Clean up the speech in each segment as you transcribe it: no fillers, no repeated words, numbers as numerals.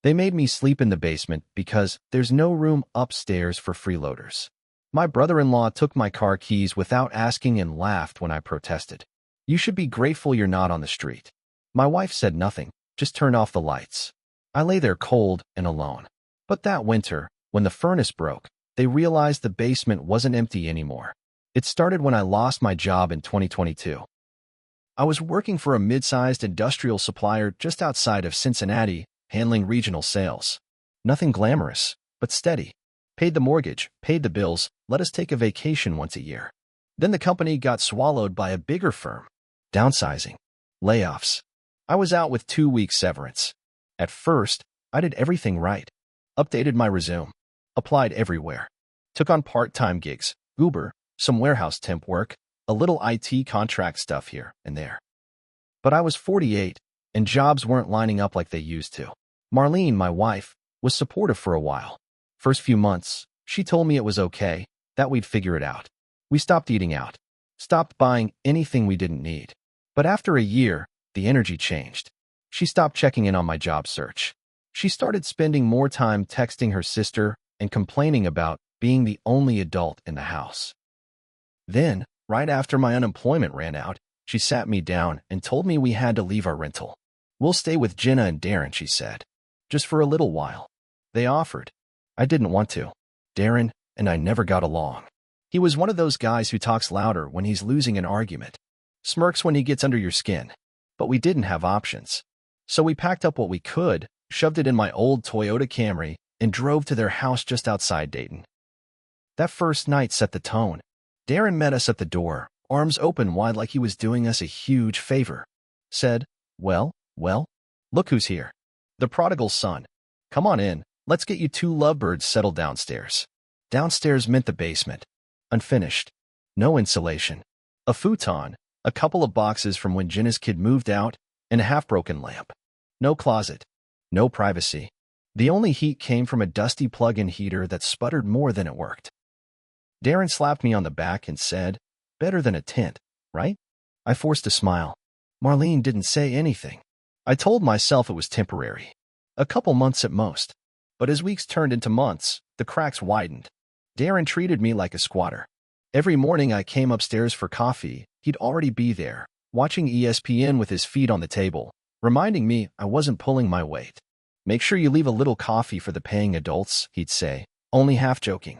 They made me sleep in the basement because there's no room upstairs for freeloaders. My brother-in-law took my car keys without asking and laughed when I protested. You should be grateful you're not on the street. My wife said nothing, just turned off the lights. I lay there cold and alone. But that winter, when the furnace broke, they realized the basement wasn't empty anymore. It started when I lost my job in 2022. I was working for a mid-sized industrial supplier just outside of Cincinnati, handling regional sales. Nothing glamorous, but steady. Paid the mortgage, paid the bills, let us take a vacation once a year. Then the company got swallowed by a bigger firm. Downsizing. Layoffs. I was out with 2 weeks severance. At first, I did everything right. Updated my resume. Applied everywhere. Took on part-time gigs, Uber, some warehouse temp work, a little IT contract stuff here and there. But I was 48, and jobs weren't lining up like they used to. Marlene, my wife, was supportive for a while. First few months, she told me it was okay, that we'd figure it out. We stopped eating out. Stopped buying anything we didn't need. But after a year, the energy changed. She stopped checking in on my job search. She started spending more time texting her sister and complaining about being the only adult in the house. Then, right after my unemployment ran out, she sat me down and told me we had to leave our rental. We'll stay with Jenna and Darren, she said. Just for a little while. They offered. I didn't want to. Darren and I never got along. He was one of those guys who talks louder when he's losing an argument. Smirks when he gets under your skin. But we didn't have options. So we packed up what we could, shoved it in my old Toyota Camry, and drove to their house just outside Dayton. That first night set the tone. Darren met us at the door, arms open wide like he was doing us a huge favor. Said, well, look who's here. The prodigal son. Come on in, let's get you two lovebirds settled downstairs. Downstairs meant the basement. Unfinished. No insulation. A futon, a couple of boxes from when Jenna's kid moved out, and a half-broken lamp. No closet. No privacy. The only heat came from a dusty plug-in heater that sputtered more than it worked. Darren slapped me on the back and said, better than a tent, right? I forced a smile. Marlene didn't say anything. I told myself it was temporary. A couple months at most. But as weeks turned into months, the cracks widened. Darren treated me like a squatter. Every morning I came upstairs for coffee, he'd already be there, watching ESPN with his feet on the table, reminding me I wasn't pulling my weight. Make sure you leave a little coffee for the paying adults, he'd say, only half joking.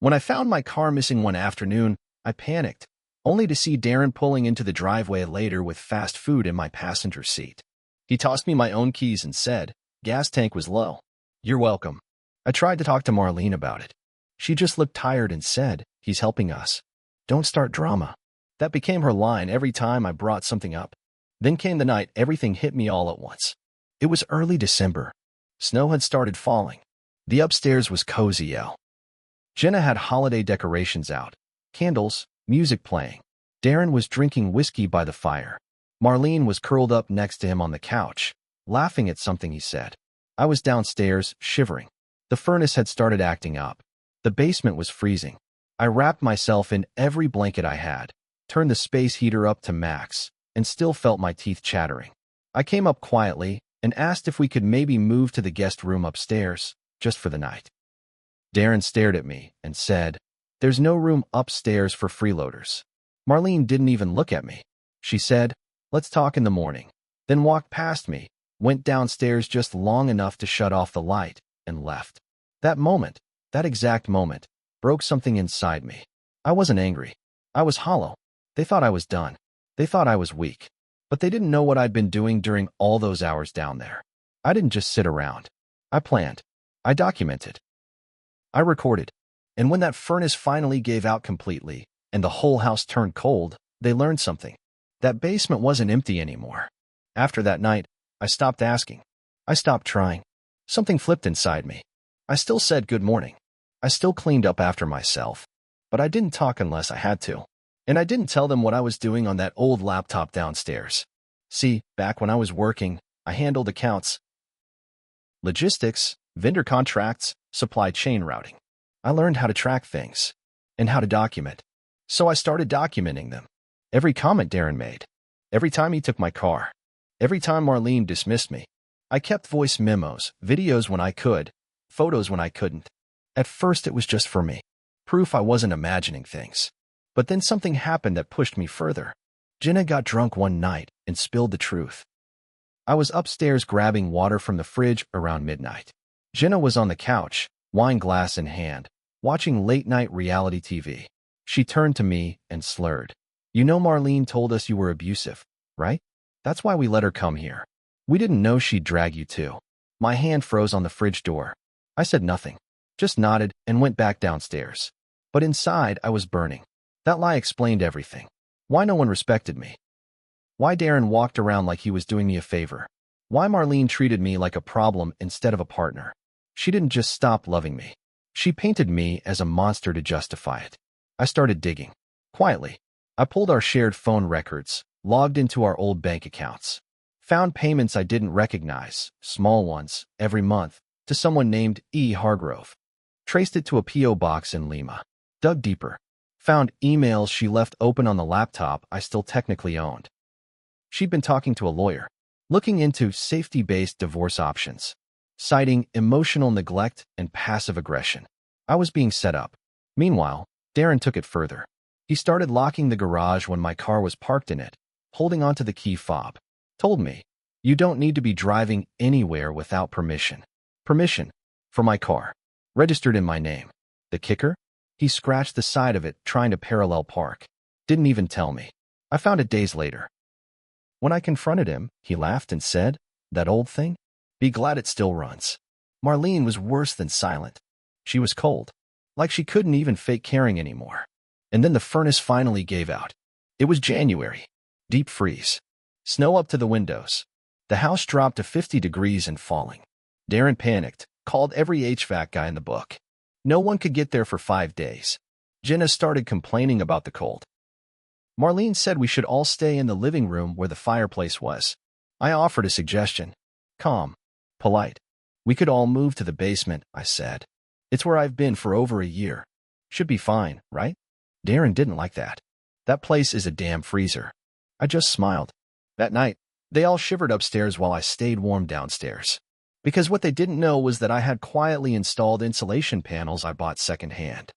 When I found my car missing one afternoon, I panicked, only to see Darren pulling into the driveway later with fast food in my passenger seat. He tossed me my own keys and said, gas tank was low. You're welcome. I tried to talk to Marlene about it. She just looked tired and said, he's helping us. Don't start drama. That became her line every time I brought something up. Then came the night everything hit me all at once. It was early December. Snow had started falling. The upstairs was cozy. Jenna had holiday decorations out, candles, music playing. Darren was drinking whiskey by the fire. Marlene was curled up next to him on the couch, laughing at something he said. I was downstairs, shivering. The furnace had started acting up. The basement was freezing. I wrapped myself in every blanket I had, turned the space heater up to max, and still felt my teeth chattering. I came up quietly and asked if we could maybe move to the guest room upstairs, just for the night. Darren stared at me and said, there's no room upstairs for freeloaders. Marlene didn't even look at me. She said, let's talk in the morning, then walked past me, went downstairs just long enough to shut off the light, and left. That moment, that exact moment, broke something inside me. I wasn't angry. I was hollow. They thought I was done. They thought I was weak. But they didn't know what I'd been doing during all those hours down there. I didn't just sit around. I planned. I documented. I recorded. And when that furnace finally gave out completely, and the whole house turned cold, they learned something. That basement wasn't empty anymore. After that night, I stopped asking. I stopped trying. Something flipped inside me. I still said good morning. I still cleaned up after myself. But I didn't talk unless I had to. And I didn't tell them what I was doing on that old laptop downstairs. See, back when I was working, I handled accounts, logistics, vendor contracts, supply chain routing. I learned how to track things and how to document. So I started documenting them. Every comment Darren made. Every time he took my car. Every time Marlene dismissed me. I kept voice memos, videos when I could, photos when I couldn't. At first it was just for me. Proof I wasn't imagining things. But then something happened that pushed me further. Jenna got drunk one night and spilled the truth. I was upstairs grabbing water from the fridge around midnight. Jenna was on the couch, wine glass in hand, watching late-night reality TV. She turned to me and slurred. "You know Marlene told us you were abusive, right? That's why we let her come here. We didn't know she'd drag you too." My hand froze on the fridge door. I said nothing, just nodded and went back downstairs. But inside, I was burning. That lie explained everything. Why no one respected me. Why Darren walked around like he was doing me a favor. Why Marlene treated me like a problem instead of a partner. She didn't just stop loving me. She painted me as a monster to justify it. I started digging. Quietly, I pulled our shared phone records, logged into our old bank accounts. Found payments I didn't recognize, small ones, every month, to someone named E. Hargrove. Traced it to a P.O. box in Lima. Dug deeper. Found emails she left open on the laptop I still technically owned. She'd been talking to a lawyer, looking into safety-based divorce options, citing emotional neglect and passive aggression. I was being set up. Meanwhile, Darren took it further. He started locking the garage when my car was parked in it, holding onto the key fob. Told me, "You don't need to be driving anywhere without permission." Permission for my car, registered in my name. The kicker? He scratched the side of it trying to parallel park. Didn't even tell me. I found it days later. When I confronted him, he laughed and said, "That old thing? Be glad it still runs." Marlene was worse than silent. She was cold, like she couldn't even fake caring anymore. And then the furnace finally gave out. It was January. Deep freeze. Snow up to the windows. The house dropped to 50 degrees and falling. Darren panicked, called every HVAC guy in the book. No one could get there for 5 days. Jenna started complaining about the cold. Marlene said we should all stay in the living room where the fireplace was. I offered a suggestion. Calm, polite. "We could all move to the basement," I said. "It's where I've been for over a year. Should be fine, right?" Darren didn't like that. "That place is a damn freezer." I just smiled. That night, they all shivered upstairs while I stayed warm downstairs. Because what they didn't know was that I had quietly installed insulation panels I bought secondhand.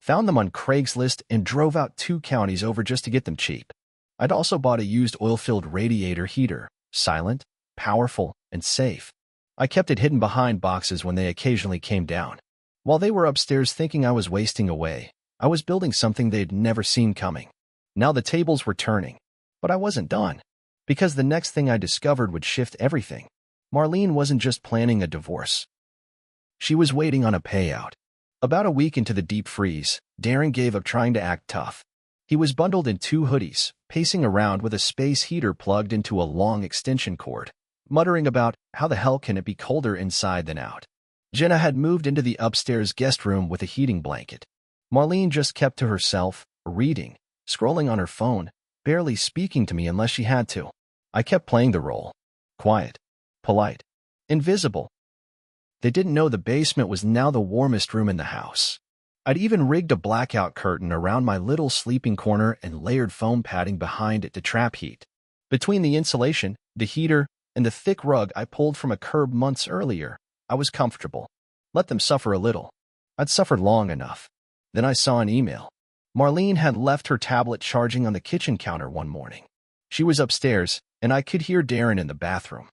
Found them on Craigslist and drove out 2 counties over just to get them cheap. I'd also bought a used oil-filled radiator heater, silent, powerful, and safe. I kept it hidden behind boxes when they occasionally came down. While they were upstairs thinking I was wasting away, I was building something they'd never seen coming. Now the tables were turning. But I wasn't done. Because the next thing I discovered would shift everything. Marlene wasn't just planning a divorce. She was waiting on a payout. About a week into the deep freeze, Darren gave up trying to act tough. He was bundled in 2 hoodies, pacing around with a space heater plugged into a long extension cord, muttering about how the hell can it be colder inside than out. Jenna had moved into the upstairs guest room with a heating blanket. Marlene just kept to herself, reading, scrolling on her phone, barely speaking to me unless she had to. I kept playing the role. Quiet, polite, invisible. They didn't know the basement was now the warmest room in the house. I'd even rigged a blackout curtain around my little sleeping corner and layered foam padding behind it to trap heat. Between the insulation, the heater, and the thick rug I pulled from a curb months earlier, I was comfortable. Let them suffer a little. I'd suffered long enough. Then I saw an email. Marlene had left her tablet charging on the kitchen counter one morning. She was upstairs, and I could hear Darren in the bathroom.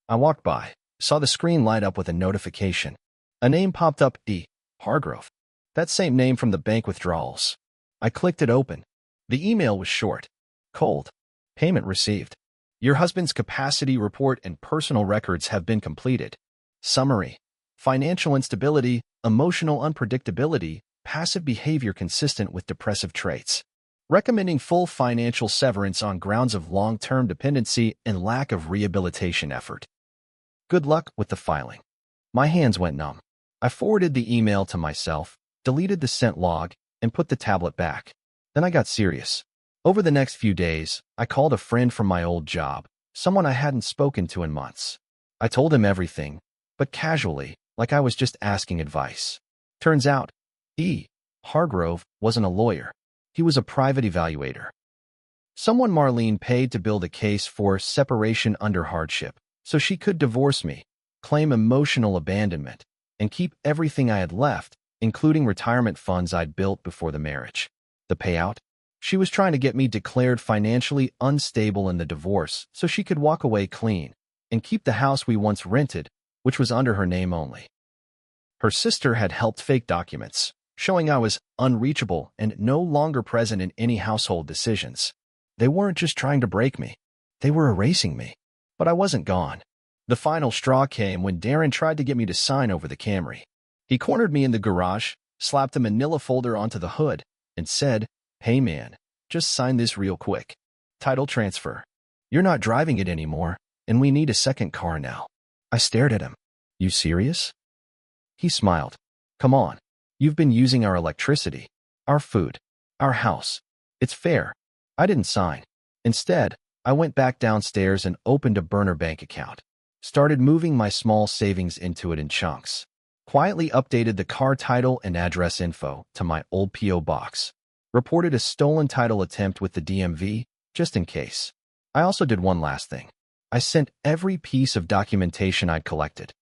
I walked by, saw the screen light up with a notification. A name popped up, E. Hargrove. That same name from the bank withdrawals. I clicked it open. The email was short. Cold. Payment received. Your husband's capacity report and personal records have been completed. Summary. Financial instability, emotional unpredictability, passive behavior consistent with depressive traits. Recommending full financial severance on grounds of long-term dependency and lack of rehabilitation effort. Good luck with the filing. My hands went numb. I forwarded the email to myself, deleted the sent log, and put the tablet back. Then I got serious. Over the next few days, I called a friend from my old job, someone I hadn't spoken to in months. I told him everything, but casually, like I was just asking advice. Turns out, E. Hargrove wasn't a lawyer. He was a private evaluator. Someone Marlene paid to build a case for separation under hardship. so she could divorce me, claim emotional abandonment, and keep everything I had left, including retirement funds I'd built before the marriage. The payout? She was trying to get me declared financially unstable in the divorce so she could walk away clean and keep the house we once rented, which was under her name only. Her sister had helped fake documents, showing I was unreachable and no longer present in any household decisions. They weren't just trying to break me. They were erasing me. But I wasn't gone. The final straw came when Darren tried to get me to sign over the Camry. He cornered me in the garage, slapped a manila folder onto the hood, and said, "Hey man, just sign this real quick. Title transfer. You're not driving it anymore, and we need a second car now." I stared at him. "You serious?" He smiled. "Come on. You've been using our electricity, our food, our house. It's fair." I didn't sign. Instead, I went back downstairs and opened a burner bank account. Started moving my small savings into it in chunks. Quietly updated the car title and address info to my old P.O. box. Reported a stolen title attempt with the DMV, just in case. I also did one last thing. I sent every piece of documentation I'd collected.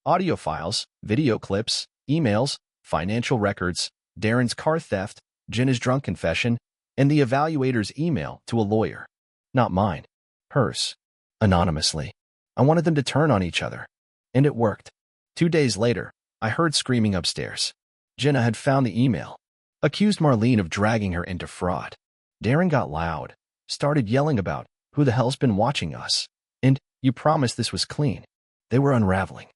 Audio files, video clips, emails, financial records, Darren's car theft, Jenna's drunk confession, and the evaluator's email to a lawyer. Not mine. Hers. Anonymously. I wanted them to turn on each other. And it worked. 2 days later, I heard screaming upstairs. Jenna had found the email. Accused Marlene of dragging her into fraud. Darren got loud. Started yelling about, "Who the hell's been watching us?" And, "You promised this was clean." They were unraveling.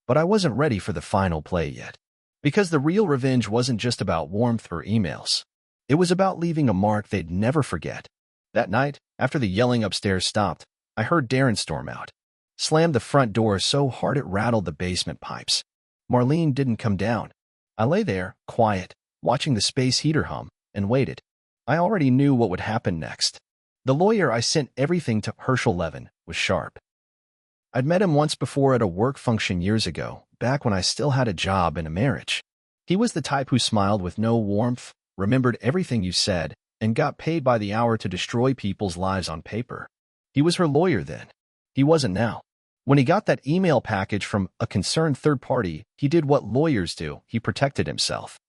But I wasn't ready for the final play yet. Because the real revenge wasn't just about warmth or emails. It was about leaving a mark they'd never forget. That night, after the yelling upstairs stopped, I heard Darren storm out. Slammed the front door so hard it rattled the basement pipes. Marlene didn't come down. I lay there, quiet, watching the space heater hum, and waited. I already knew what would happen next. The lawyer I sent everything to, Herschel Levin, was sharp. I'd met him once before at a work function years ago, back when I still had a job and a marriage. He was the type who smiled with no warmth, remembered everything you said, and got paid by the hour to destroy people's lives on paper. He was her lawyer then. He wasn't now. When he got that email package from a concerned third party, he did what lawyers do. He protected himself.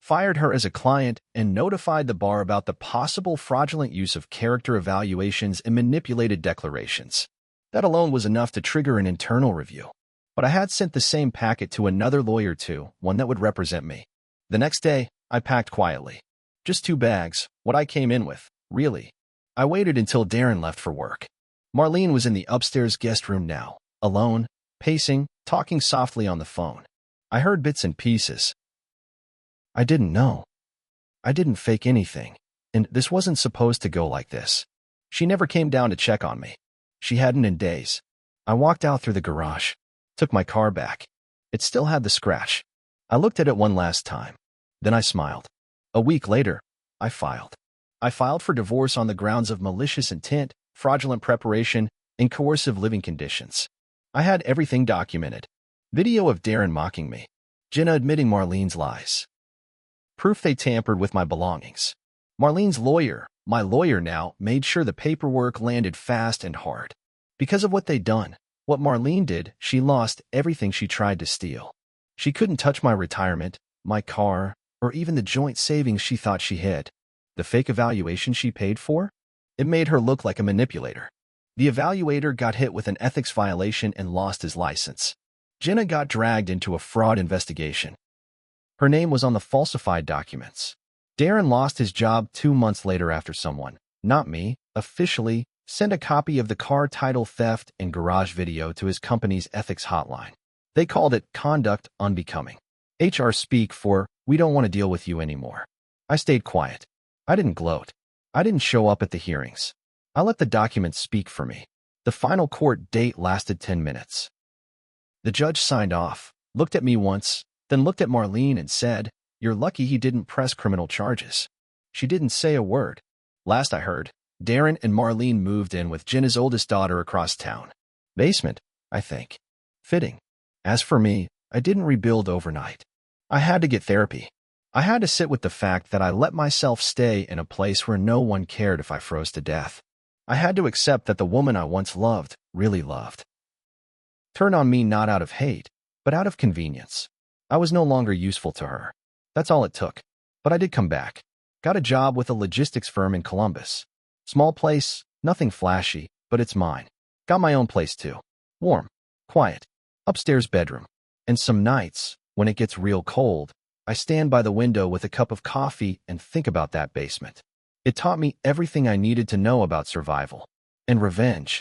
Fired her as a client and notified the bar about the possible fraudulent use of character evaluations and manipulated declarations. That alone was enough to trigger an internal review. But I had sent the same packet to another lawyer too, one that would represent me. The next day, I packed quietly. Just 2 bags, what I came in with, really. I waited until Darren left for work. Marlene was in the upstairs guest room now, alone, pacing, talking softly on the phone. I heard bits and pieces. I didn't know. I didn't fake anything, and this wasn't supposed to go like this. She never came down to check on me. She hadn't in days. I walked out through the garage, took my car back. It still had the scratch. I looked at it one last time. Then I smiled. A week later, I filed. I filed for divorce on the grounds of malicious intent, fraudulent preparation, and coercive living conditions. I had everything documented. Video of Darren mocking me. Jenna admitting Marlene's lies. Proof they tampered with my belongings. Marlene's lawyer, my lawyer now, made sure the paperwork landed fast and hard. Because of what they'd done, what Marlene did, she lost everything she tried to steal. She couldn't touch my retirement, my car, or even the joint savings she thought she hid. The fake evaluation she paid for? It made her look like a manipulator. The evaluator got hit with an ethics violation and lost his license. Jenna got dragged into a fraud investigation. Her name was on the falsified documents. Darren lost his job 2 months later after someone, not me, officially, sent a copy of the car title theft and garage video to his company's ethics hotline. They called it conduct unbecoming. HR speak for, "We don't want to deal with you anymore." I stayed quiet. I didn't gloat. I didn't show up at the hearings. I let the documents speak for me. The final court date lasted 10 minutes. The judge signed off, looked at me once, then looked at Marlene and said, "You're lucky he didn't press criminal charges." She didn't say a word. Last I heard, Darren and Marlene moved in with Jenna's oldest daughter across town. Basement, I think. Fitting. As for me, I didn't rebuild overnight. I had to get therapy. I had to sit with the fact that I let myself stay in a place where no one cared if I froze to death. I had to accept that the woman I once loved, really loved, turned on me not out of hate, but out of convenience. I was no longer useful to her. That's all it took. But I did come back. Got a job with a logistics firm in Columbus. Small place, nothing flashy, but it's mine. Got my own place too. Warm, quiet, upstairs bedroom. And some nights, when it gets real cold, I stand by the window with a cup of coffee and think about that basement. It taught me everything I needed to know about survival and revenge.